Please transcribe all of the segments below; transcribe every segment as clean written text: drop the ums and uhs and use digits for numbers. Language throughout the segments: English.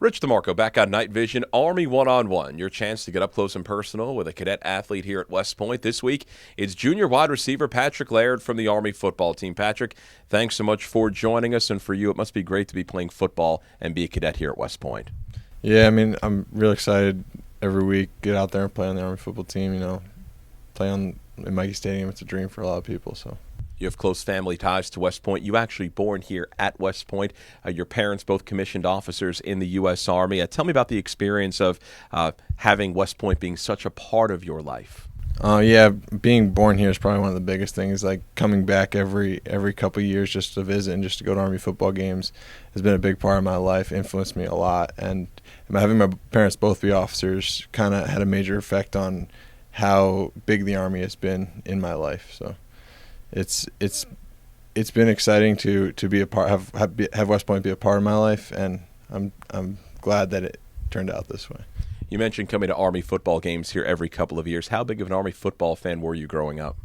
Rich DeMarco back on Night Vision, Army One-on-One. Your chance to get up close and personal with a cadet athlete here at West Point. This week, it's junior wide receiver Patrick Laird from the Army football team. Patrick, thanks so much for joining us. And for you, it must be great to be playing football and be a cadet here at West Point. Yeah, I'm real excited every week. Get out there and play on the Army football team. Play in Mikey Stadium. It's a dream for a lot of people. So. You have close family ties to West Point. You actually born here at West Point. Your parents both commissioned officers in the U.S. Army. Tell me about the experience of having West Point being such a part of your life. Yeah, being born here is probably one of the biggest things. Like coming back every couple of years just to visit and just to go to Army football games has been a big part of my life, influenced me a lot. And having my parents both be officers kind of had a major effect on how big the Army has been in my life. So. It's been exciting to be a part, have West Point be a part of my life, and I'm glad that it turned out this way. You mentioned coming to Army football games here every couple of years. How big of an Army football fan were you growing up?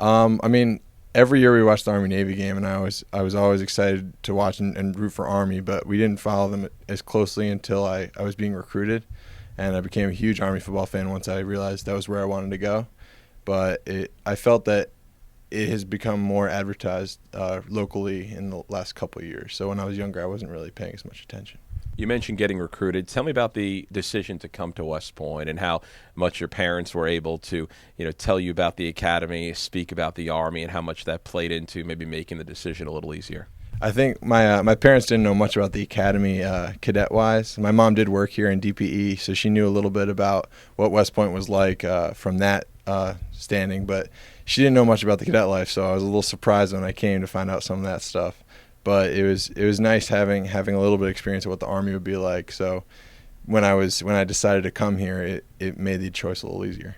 Every year we watched the Army-Navy game, and I was always excited to watch and root for Army, but we didn't follow them as closely until I was being recruited, and I became a huge Army football fan once I realized that was where I wanted to go. But I felt that it has become more advertised locally in the last couple of years. So when I was younger, I wasn't really paying as much attention. You mentioned getting recruited. Tell me about the decision to come to West Point and how much your parents were able to, tell you about the academy, speak about the Army, and how much that played into maybe making the decision a little easier. I think my parents didn't know much about the academy cadet-wise. My mom did work here in DPE, so she knew a little bit about what West Point was like from that standing, but she didn't know much about the cadet life, so I was a little surprised when I came to find out some of that stuff. But it was nice having a little bit of experience of what the Army would be like. So when I decided to come here, it made the choice a little easier.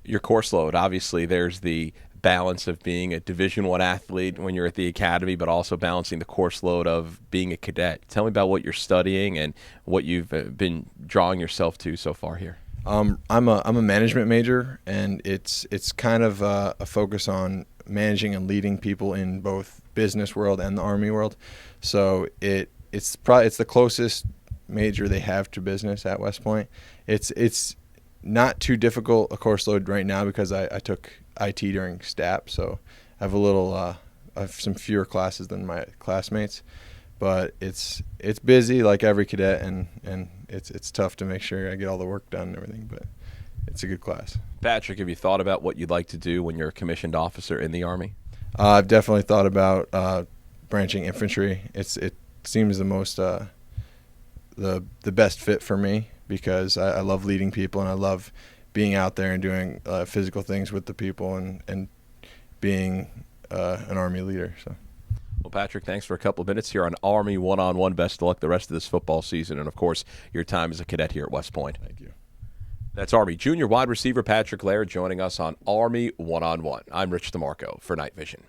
Your course load, obviously, there's the balance of being a Division I athlete when you're at the academy, but also balancing the course load of being a cadet. Tell me about what you're studying and what you've been drawing yourself to so far here. I'm a management major, and it's kind of a focus on managing and leading people in both business world and the Army world. So it's the closest major they have to business at West Point. It's not too difficult a course load right now because I took IT during STAP, so I have I have some fewer classes than my classmates. But it's busy like every cadet, and it's tough to make sure I get all the work done and everything, but it's a good class. Patrick, have you thought about what you'd like to do when you're a commissioned officer in the Army? I've definitely thought about branching infantry. It seems the most the best fit for me because I love leading people, and I love being out there and doing physical things with the people and being an Army leader. So. Well, Patrick, thanks for a couple of minutes here on Army One-on-One. Best of luck the rest of this football season and, of course, your time as a cadet here at West Point. Thank you. That's Army junior wide receiver Patrick Laird joining us on Army One-on-One. I'm Rich DeMarco for Night Vision.